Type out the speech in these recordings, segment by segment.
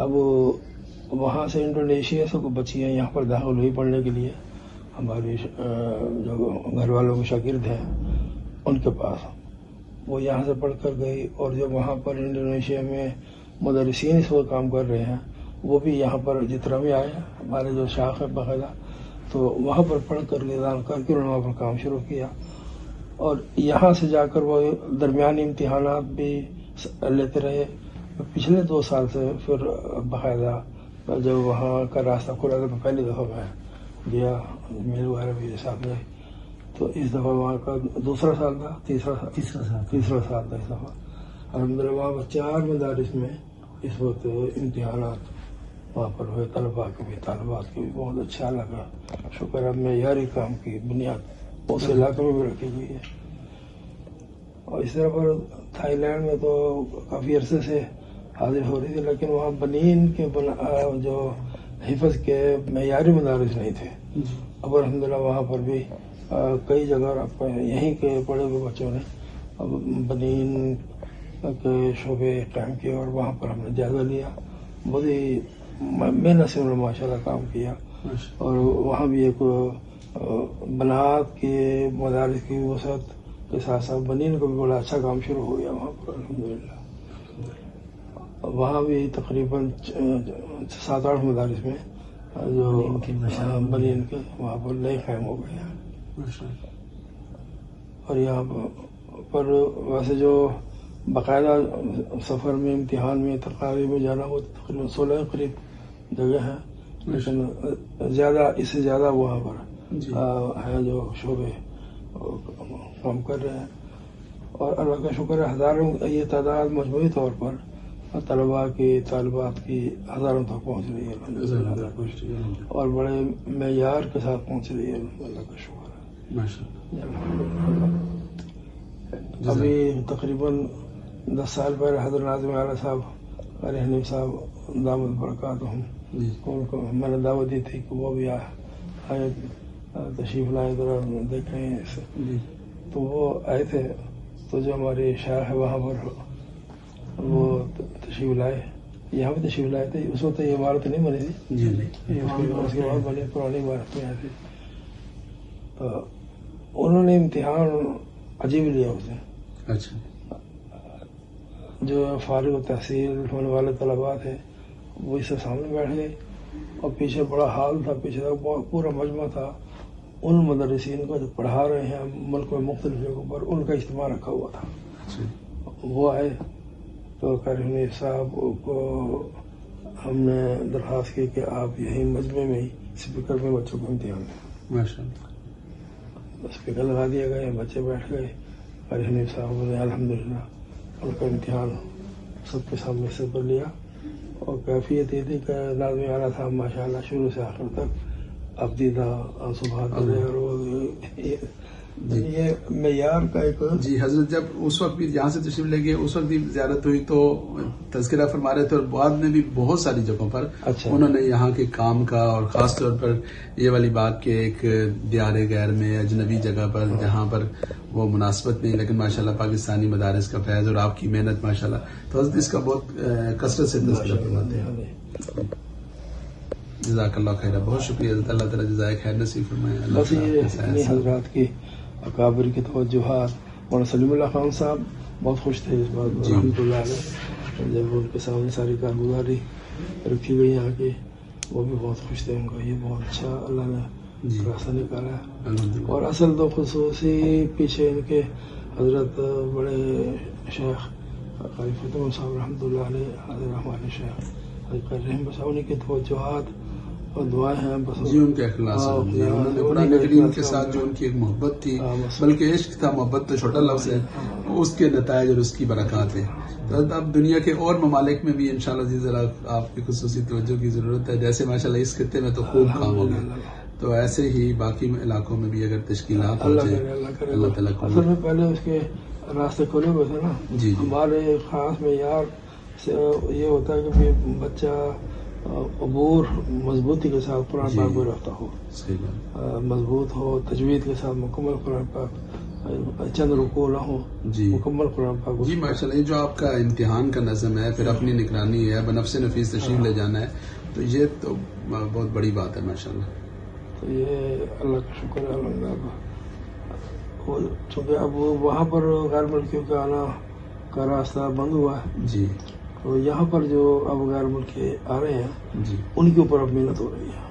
اب وہاں سے انڈونیشیا سے کو بچیاں یہاں پر داخل ہوئی پڑھنے کے لیے، ہماری جو گھر والوں کے شاگرد ہیں ان کے پاس، وہ یہاں سے پڑھ کر گئی، اور جو وہاں پر انڈونیشیا میں مدرسین اس وقت کام کر رہے ہیں وہ بھی یہاں پر جتنا بھی آئے، ہمارے جو شاخ ہے باقاعدہ، تو وہاں پر پڑھ کر نظام کر کے انہوں نے وہاں پر کام شروع کیا، اور یہاں سے جا کر وہ درمیانی امتحانات بھی لیتے رہے پچھلے 2 سال سے۔ پھر باقاعدہ جب وہاں کا راستہ کھلا تھا تو پہلی دفعہ میں گیا، میرے وغیرہ بھی ساتھ گئے، تو اس دفعہ وہاں کا دوسرا سال تھا، تیسرا سال تھا اس دفعہ۔ الحمدللہ وہاں پر 4 مدارس میں اس وقت امتحانات وہاں پر ہوئے، طلباء کے بھی طالبات کے بھی، بہت اچھا لگا، شکر ہے۔ معیاری کام کی بنیاد اس علاقے میں بھی رکھی گئی ہے۔ اور اس طرح پر تھائی لینڈ میں تو کافی عرصے سے حاضر ہو رہی تھی، لیکن وہاں بنین کے جو حفظ کے معیاری مدارس نہیں تھے۔ اب الحمدللہ وہاں پر بھی کئی جگہ یہیں کے پڑھے ہوئے بچوں نے اب بنین کے شعبے قائم کیے، اور وہاں پر ہم نے جائزہ لیا، بہت ہی محنت سے انہوں نے ماشاء اللہ کام کیا، اور وہاں بھی ایک بنات کے مدارس کی وسعت کے ساتھ ساتھ بنین کو بھی بڑا اچھا کام شروع ہو گیا وہاں پر الحمدللہ۔ وہاں بھی تقریباً 7-8 مدارس میں جو بنین کے وہاں پر نئے قائم ہو گئے ہیں۔ اور یہاں پر ویسے جو باقاعدہ سفر میں امتحان میں تقاریب میں جانا وہ تقریباً 16 قریب جگہ ہیں، لیکن زیادہ اس سے زیادہ وہاں پر ہے جو شعبے کام کر رہے ہیں، اور اللہ کا شکر ہے ہزاروں یہ تعداد مجموعی طور پر طلباء کی طالبات کی ہزاروں تک پہنچ رہی ہے، اور بڑے معیار کے ساتھ پہنچ رہی ہے، اللہ کا شکر ہے۔ ابھی تقریباً 10 سال پہلے حضرت ناظم اعلیٰ صاحب قاری حنیف صاحب دامت برکاتہم ان کو میں نے دعوت دی تھی کہ وہ بھی آئے تشریف لائے ذرا دیکھیں، تو وہ آئے تھے، تو جو ہمارے شیخ ہے وہاں پر وہ تشریف لائے، یہاں بھی تشریف لائے تھے۔ اس وقت یہ عمارت نہیں بنی تھی، اس کے بعد بنی پرانی عمارت میں آئی تھی، تو انہوں نے امتحان عجیب لیا اسے۔ اچھا، جو فارغ تحصیل ہونے والے طلباء تھے وہ اس سے سامنے بیٹھ گئے، اور پیچھے بڑا ہال تھا، پیچھے تک پورا مجمع تھا، ان مدرسین کو جو پڑھا رہے ہیں ملک میں مختلف جگہوں پر ان کا اجتماع رکھا ہوا تھا۔ وہ آئے تو قاری حنیف صاحب کو ہم نے درخواست کی کہ آپ یہیں مجمع میں ہی اسپیکر میں بچوں کو امتحان دیں۔ اسپیکر لگا دیا گیا، بچے بیٹھ گئے، قاری حنیف صاحب نے الحمدللہ ان کا امتحان سب کے سامنے سے کر لیا، اور کیفیت یہ تھی کہ ناظم اعلیٰ صاحب ماشاء اللہ شروع سے آخر تک ابدیدہ سبحات رہے، اور یہ معیار کا ایک جی حضرت جب اس وقت بھی یہاں سے تشریف لے گئے اس وقت بھی زیارت ہوئی تو تذکرہ فرما رہے تھے، اور بعد میں بھی بہت ساری جگہوں پر انہوں نے یہاں کے کام کا، اور خاص طور پر یہ والی بات کہ ایک دیار غیر میں اجنبی جگہ پر جہاں پر وہ مناسبت نہیں، لیکن ماشاءاللہ پاکستانی مدارس کا فیض اور آپ کی محنت ماشاءاللہ، تو حضرت اس کا بہت کثرت سے تذکرہ فرماتے ہیں۔ جزاک اللہ خیر، بہت شکریہ حضرت، اللہ تعالیٰ جزائے خیر نصیب فرمائے۔ بس یہ حضرات کی اکابر کی توجہات، اور سلیم اللہ خان صاحب بہت خوش تھے اس بات رحمۃ اللہ علیہ، جب ان کے سامنے ساری کارگزاری رکھی گئی یہاں کی، وہ بھی بہت خوش تھے، ان کا یہ بہت اچھا اللہ نے راستہ نکالا ہے۔ اور اصل تو خصوصی پیچھے ان کے حضرت بڑے شیخ قاری فتح صاحب رحمۃ اللہ علیہ، حضرت ہمارے شیخ قاری رحیم صاحب، ان کی توجہات اور دعائیں ہیں، بس جی ان کے اخلاص، انہوں نے قرآن کریم کے ساتھ جو ان کی ایک محبت تھی، بلکہ عشق تھا، محبت تو چھوٹا لفظ ہے، اس کے نتائج اور اس کی برکات ہیں۔ تو اب دنیا کے اور ممالک میں بھی انشاءاللہ جی ذرا آپ کی خصوصی توجہ کی ضرورت ہے، جیسے ماشاءاللہ اس خطے میں تو خوب کام ہو گیا، تو ایسے ہی باقی علاقوں میں بھی اگر تشکیلات ہو جائیں، اللہ تعالیٰ کو اصل میں پہلے اس کے راستے کھلے ہوئے تھے نا، ہمارے خاص معیار سے یہ ہوتا ہے کہ بچہ عبور مضبوطی کے ساتھ قرآن پاک میں رہتا ہو، مضبوط ہو، تجوید کے ساتھ مکمل قرآن پاک چند رکوع نہ ہوں جی مکمل قرآن پاک. جی ماشاء اللہ. یہ جو آپ کا امتحان کا نظم ہے، پھر اپنی نگرانی ہے، بنفس نفیس تشریف لے جانا ہے، تو یہ تو بہت بڑی بات ہے ماشاء اللہ. تو یہ اللہ کا شکر ہے الحمدللہ. چونکہ اب وہاں پر غیر ملکیوں کے آنا کا راستہ بند ہوا ہے جی، تو یہاں پر جو اب غیر ملکی آ رہے ہیں جی ان کے اوپر اب محنت ہو رہی ہے.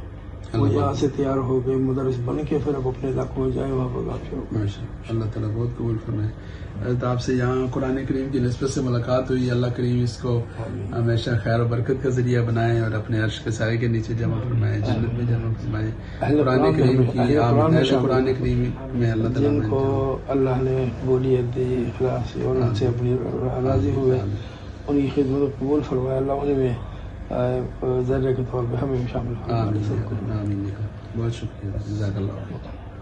وہ یہاں سے تیار ہو گئے مدرس بن کے پھر اب اپنے علاقوں میں جائیں، وہاں پر کام شروع کریں. ماشاء اللہ. اللہ تعالیٰ بہت قبول فرمائے. حضرت آپ سے یہاں قرآن کریم کی نسبت سے ملاقات ہوئی. اللہ کریم اس کو ہمیشہ خیر و برکت کا ذریعہ بنائے اور اپنے عرش کے سائے کے نیچے جمع فرمائے، جنت میں جمع فرمائے. قرآن کریم کی قرآن کریم میں اللہ تعالیٰ جن کو اللہ نے بولیت دی اخلاص سے اور ان سے اپنی راضی ہوئے، ان کی خدمت قبول فرمائے. اللہ انہیں میں ذرے کے طور پہ ہمیں بھی شامل فرمائے. آمین. بہت شکریہ. جزاک اللہ.